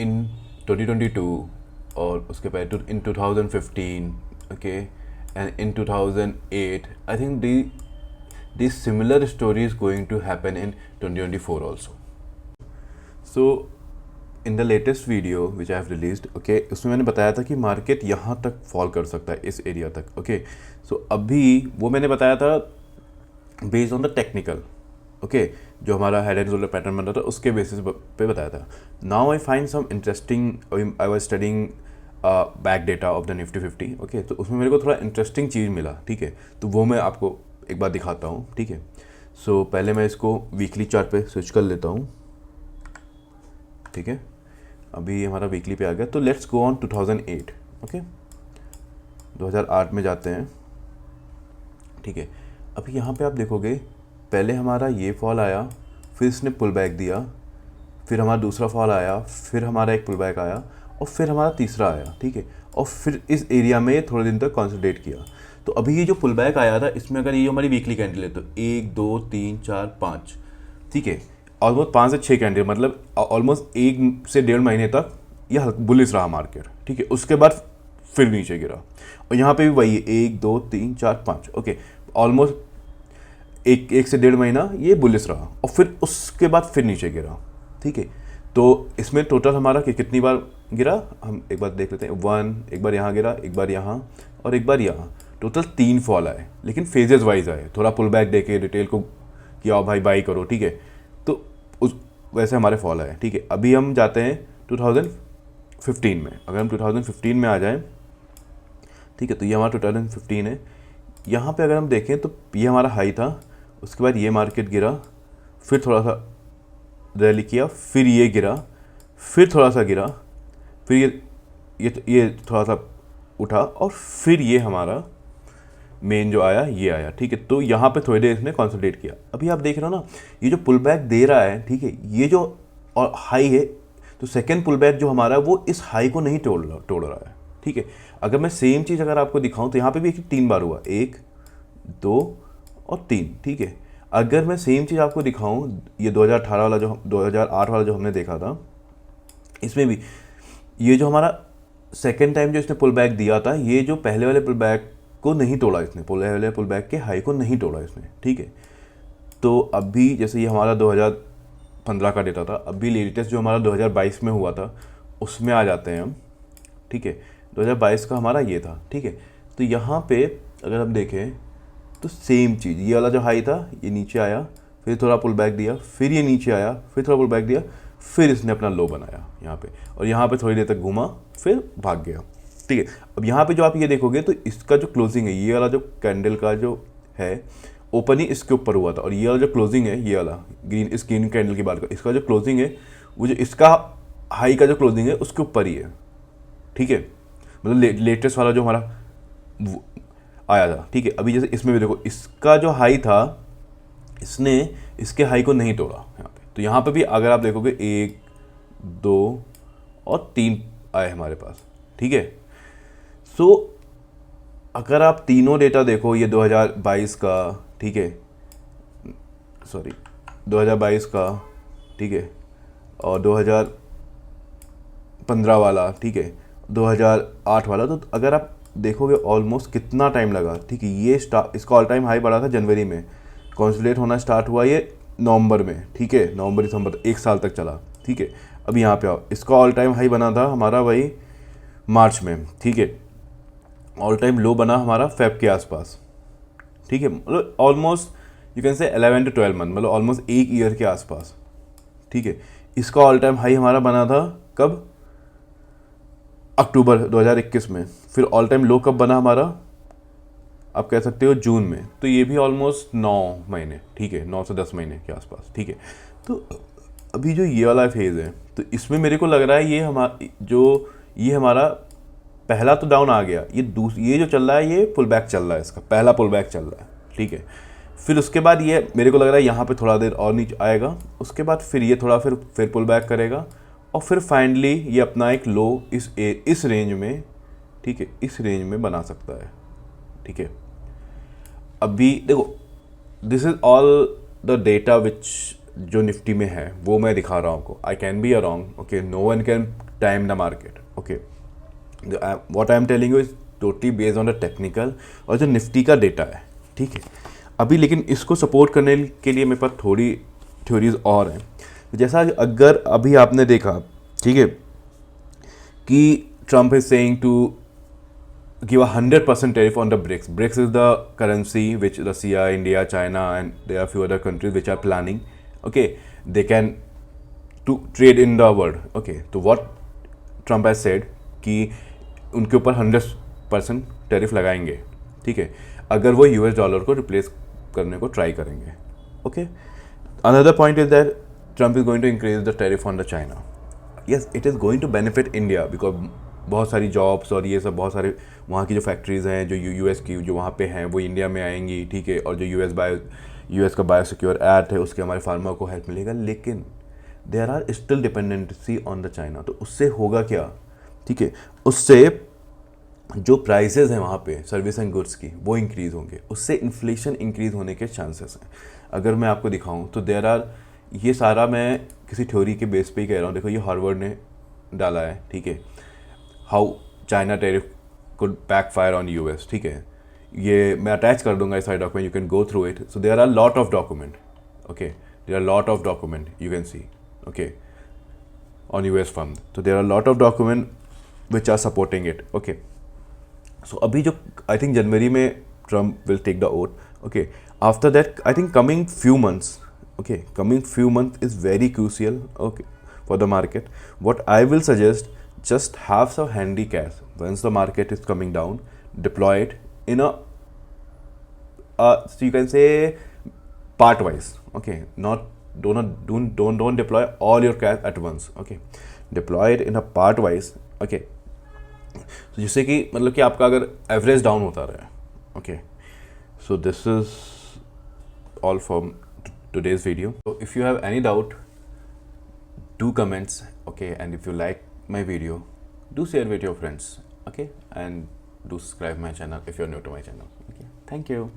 इन 2022 और उसके पहले इन 2015, okay, and in 2008, I think these similar stories going to happen in 2024 also. So in the latest video which I have released, okay, उसमें मैंने बताया था कि मार्केट यहाँ तक फॉल कर सकता है, इस एरिया तक, ओके. सो अभी वो मैंने बताया था based on the technical, okay, जो हमारा हेड एंड शोल्डर पैटर्न बन रहा था उसके बेसिस पे बताया था. Now I find some interesting, I was studying back data of the Nifty 50, okay. तो उसमें मेरे को थोड़ा इंटरेस्टिंग चीज़ मिला, ठीक है. तो वो मैं आपको एक बार दिखाता हूँ, ठीक है. सो पहले मैं इसको वीकली चार्ट पे स्विच कर लेता हूँ, ठीक है. अभी हमारा वीकली पे आ गया. तो लेट्स गो ऑन 2008, ओके. 2008 में जाते हैं, ठीक है. अभी यहाँ पे आप देखोगे पहले हमारा ये फॉल आया, फिर इसने पुल बैक दिया, फिर हमारा दूसरा फॉल आया, फिर हमारा एक पुल बैक आया और फिर हमारा तीसरा आया, ठीक है. और फिर इस एरिया में थोड़े दिन तक कंसोलिडेट किया. तो अभी ये जो पुल बैक आया था इसमें अगर ये हमारी वीकली कैंडल है तो 1 2 3 4 5, ठीक है, ऑलमोस्ट 5 से 6 कैंडल, मतलब ऑलमोस्ट 1 से 1.5 महीने तक ये बुलिश रहा मार्केट, ठीक है. उसके बाद फिर नीचे गिरा और यहाँ पे भी वही है 1 2 3 4 5, ओके. ऑलमोस्ट एक से 1.5 महीना ये बुलिश रहा और फिर उसके बाद फिर नीचे गिरा, ठीक है. तो इसमें टोटल हमारा कितनी बार गिरा हम एक बार देख लेते हैं. 1, एक बार यहाँ गिरा, एक बार यहाँ और एक बार यहाँ. टोटल 3 फॉल आए, लेकिन फेजेस वाइज आए. थोड़ा पुल बैक देके रिटेल को कि आओ भाई बाई करो, ठीक है. तो उस वैसे हमारे फॉल आए, ठीक है. अभी हम जाते हैं 2015 में. अगर हम 2015 में आ जाएं, ठीक है, तो ये हमारा 2015 है. यहाँ पे अगर हम देखें तो ये हमारा हाई था, उसके बाद ये मार्केट गिरा, फिर थोड़ा सा रैली किया, फिर ये गिरा, फिर थोड़ा सा गिरा, फिर ये थोड़ा सा उठा और फिर ये हमारा मेन जो आया ये आया, ठीक है. तो यहाँ पे थोड़ी देर इसने कंसोलिडेट किया. अभी आप देख रहे हो ना ये जो पुल बैक दे रहा है, ठीक है, ये जो और हाई है, तो सेकंड पुल बैक जो हमारा वो इस हाई को नहीं तोड़ रहा है, ठीक है. अगर मैं सेम चीज़ अगर आपको दिखाऊं तो यहाँ पे भी 3 बार हुआ, 1 2 और 3, ठीक है. अगर मैं सेम चीज़ आपको दिखाऊं, ये 2018 वाला जो 2008 वाला जो हमने देखा था, इसमें भी ये जो हमारा सेकेंड टाइम जो इसने पुल बैक दिया था, ये जो पहले वाले पुल बैक को नहीं तोड़ा इसने, पहले वाले पुल बैक के हाई को नहीं तोड़ा इसने, ठीक है. तो अभी जैसे ये हमारा 2015 का डेटा था, अभी लेटेस्ट जो हमारा 2022 में हुआ था उसमें आ जाते हैं हम, ठीक है. 2022 का हमारा ये था, ठीक है. तो यहाँ पे अगर हम देखें तो सेम चीज़, ये वाला जो हाई था ये नीचे आया, फिर थोड़ा पुल बैक दिया, फिर ये नीचे आया, फिर थोड़ा पुल बैक दिया, फिर इसने अपना लो बनाया यहाँ पे और यहाँ पे थोड़ी देर तक घूमा, फिर भाग गया, ठीक है. अब यहाँ पे जो आप ये देखोगे तो इसका जो क्लोजिंग है, ये वाला जो कैंडल का जो है ओपन ही इसके ऊपर हुआ था और ये वाला जो क्लोजिंग है, ये वाला इस ग्रीन कैंडल की बात का, इसका जो क्लोजिंग है वो जो इसका हाई का जो क्लोजिंग है उसके ऊपर ही है, ठीक है. मतलब लेटेस्ट वाला जो हमारा आया था, ठीक है. अभी जैसे इसमें भी देखो इसका जो हाई था इसने इसके हाई को नहीं तोड़ा यहाँ पे. तो यहाँ पे भी अगर आप देखोगे 1 2 और 3 आए हमारे पास, ठीक है. सो अगर आप तीनों डेटा देखो, ये 2022 का, ठीक है, सॉरी 2022 का, ठीक है, और 2015 वाला, ठीक है, 2008 वाला, तो अगर आप देखोगे ऑलमोस्ट कितना टाइम लगा, ठीक है. ये इसका ऑल टाइम हाई बढ़ा था जनवरी में, कंसोलिडेट होना स्टार्ट हुआ ये नवंबर में, ठीक है, नवंबर दिसंबर 1 साल तक चला, ठीक है. अब यहाँ पे आओ, इसका ऑल टाइम हाई बना था हमारा वही मार्च में, ठीक है. ऑल टाइम लो बना हमारा फेब के आसपास, ठीक है. मतलब almost you can say 11 to 12 month, मतलब ऑलमोस्ट 1 ईयर के आसपास, ठीक है. इसका ऑल टाइम हाई हमारा बना था कब, अक्टूबर 2021 में. फिर ऑल टाइम लो कब बना हमारा, आप कह सकते हो जून में. तो ये भी ऑलमोस्ट 9 महीने, ठीक है, 9 से 10 महीने के आसपास, ठीक है. तो अभी जो ये वाला फेज़ है, तो इसमें मेरे को लग रहा है ये हमारा पहला तो डाउन आ गया, ये जो चल रहा है ये पुल बैक चल रहा है, इसका पहला पुल बैक चल रहा है, ठीक है. फिर उसके बाद ये मेरे को लग रहा है यहाँ पे थोड़ा देर और नीचे आएगा, उसके बाद फिर ये थोड़ा फिर पुल बैक करेगा और फिर फाइनली ये अपना एक लो इस रेंज में, ठीक है, इस रेंज में बना सकता है, ठीक है. अभी देखो this is all the data which जो निफ्टी में है वो मैं दिखा रहा हूँ आपको. I can be a wrong, okay, no one can time the market. Okay, what I am telling you is totally based on the technical और जो निफ्टी का डेटा है, ठीक है. अभी लेकिन इसको सपोर्ट करने के लिए मेरे पास थोड़ी थ्योरीज और हैं. जैसा अगर अभी आपने देखा, ठीक है, कि Trump is saying to give a 100% tariff on the BRICS. BRICS is the currency which Russia, India, China, and there are a few other countries which are planning. Okay, they can to trade in the world. Okay, so what Trump has said कि उनके ऊपर 100% tariff लगाएंगे, ठीक है, अगर वो US dollar को replace करने को ट्राई करेंगे. Okay, another point is that Trump is going to increase the tariff on the China. Yes, it is going to benefit India because बहुत सारी जॉब्स और ये सब, बहुत सारे वहाँ की जो फैक्ट्रीज़ हैं जो यूएस की जो वहाँ पे हैं वो इंडिया में आएंगी, ठीक है, और जो यूएस का बायो सिक्योर एक्ट है उसके हमारे फार्मर को हेल्प मिलेगा. लेकिन there are still dependency on the China. तो उससे होगा क्या, ठीक है, उससे जो प्राइसेस हैं वहाँ पे सर्विस एंड गुड्स की वो इंक्रीज़ होंगे, उससे इन्फ्लेशन इंक्रीज़ होने के चांसेस हैं. अगर मैं आपको दिखाऊं तो देयर आर, ये सारा मैं किसी थ्योरी के बेस पे ही कह रहा हूँ. देखो, ये हार्वर्ड ने डाला है, ठीक है, how China tariff could backfire on US, ठीक है. ये मैं अटैच कर दूंगा इस side document, you can go through it. So there are lot of document, okay, there are lot of document you can see, okay, on US fund. So there are a lot of document which are supporting it. Okay. So अभी जो I think जनवरी में Trump will take the oath. Okay. After that, I think coming few months. Okay. Coming few months is very crucial. Okay. For the market. What I will suggest, just have some handy cash. Once the market is coming down, deploy it in a so you can say part wise. Okay. Don't deploy all your cash at once. Okay, deploy it in a part wise. Okay, so जिससे कि मतलब कि आपका अगर average down होता रहे. Okay, so this is all from today's video. So if you have any doubt, do comments. Okay, and if you like my video, do share with your friends. Okay, and do subscribe my channel if you're new to my channel. Okay, thank you.